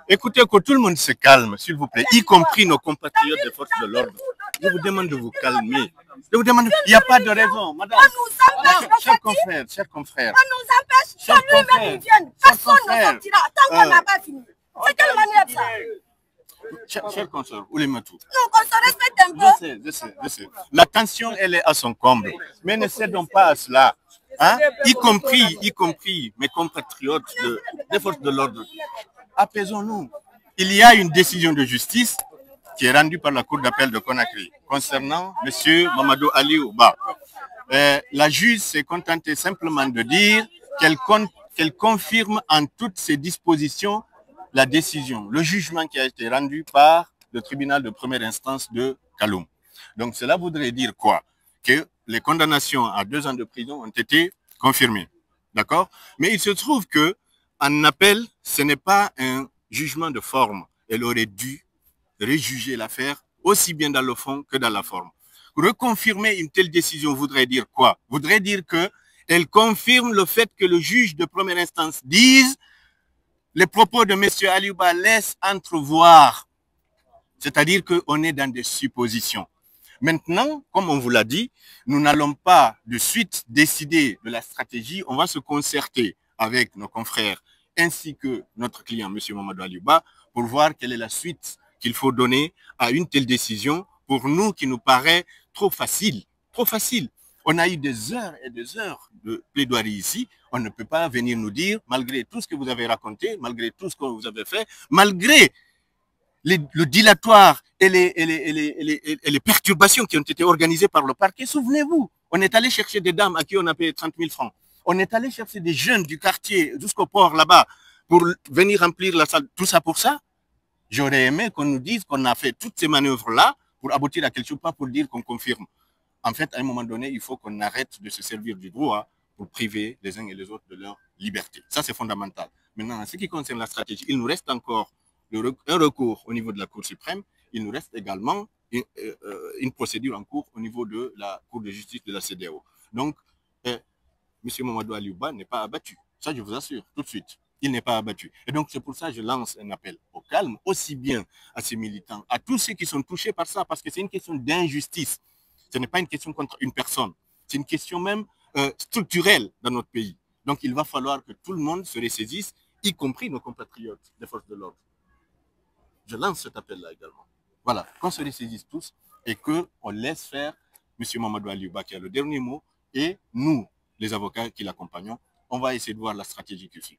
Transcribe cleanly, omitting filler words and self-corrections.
Écoutez, que tout le monde se calme, s'il vous plaît, y compris nos compatriotes des forces de l'ordre. Je vous demande de vous calmer. Je vous demande, il n'y a pas de raison, madame. Chers confrères, chers confrères. On nous empêche que lui-même il vienne. Personne ne sortira tant qu'on n'a pas fini. C'est quelle manière ça? Chers consoeurs, où les mettre? Non, qu'on se respecte un peu. Je sais. La tension, elle est à son comble. Mais ne cédons pas à cela. Hein? Y compris mes compatriotes des forces de l'ordre. Apaisons-nous. Il y a une décision de justice qui est rendue par la Cour d'appel de Conakry concernant M. Mamadou Ali Ouba. La juge s'est contentée simplement de dire qu'elle confirme en toutes ses dispositions la décision, le jugement qui a été rendu par le tribunal de première instance de Kaloum. Donc cela voudrait dire quoi? Que les condamnations à 2 ans de prison ont été confirmées. D'accord? Mais il se trouve que en appel, ce n'est pas un jugement de forme. Elle aurait dû rejuger l'affaire aussi bien dans le fond que dans la forme. Reconfirmer une telle décision voudrait dire quoi? Voudrait dire qu'elle confirme le fait que le juge de première instance dise les propos de M. Aliouba laissent entrevoir. C'est-à-dire qu'on est dans des suppositions. Maintenant, comme on vous l'a dit, nous n'allons pas de suite décider de la stratégie. On va se concerter avec nos confrères ainsi que notre client, M. Mamadou Aliouba, pour voir quelle est la suite qu'il faut donner à une telle décision pour nous qui nous paraît trop facile. Trop facile. On a eu des heures et des heures de plaidoirie ici. On ne peut pas venir nous dire, malgré tout ce que vous avez raconté, malgré tout ce que vous avez fait, malgré le dilatoire et les perturbations qui ont été organisées par le parquet. Souvenez-vous, on est allé chercher des dames à qui on a payé 30 000 francs. On est allé chercher des jeunes du quartier jusqu'au port là-bas pour venir remplir la salle. Tout ça pour ça. J'aurais aimé qu'on nous dise qu'on a fait toutes ces manœuvres-là pour aboutir à quelque chose, pas pour dire qu'on confirme. En fait, à un moment donné, il faut qu'on arrête de se servir du droit pour priver les uns et les autres de leur liberté. Ça, c'est fondamental. Maintenant, en ce qui concerne la stratégie, il nous reste encore un recours au niveau de la Cour suprême. Il nous reste également une procédure en cours au niveau de la Cour de justice de la CEDEAO. Donc, M. Mamadou Aliouba n'est pas abattu. Ça, je vous assure, tout de suite. Il n'est pas abattu. Et donc, c'est pour ça que je lance un appel au calme, aussi bien à ces militants, à tous ceux qui sont touchés par ça, parce que c'est une question d'injustice. Ce n'est pas une question contre une personne. C'est une question même structurelle dans notre pays. Donc, il va falloir que tout le monde se ressaisisse, y compris nos compatriotes des forces de l'ordre. Je lance cet appel-là également. Voilà, qu'on se ressaisisse tous et qu'on laisse faire M. Mamadou Aliouba qui a le dernier mot et nous, les avocats qui l'accompagnons, on va essayer de voir la stratégie qu'il suit.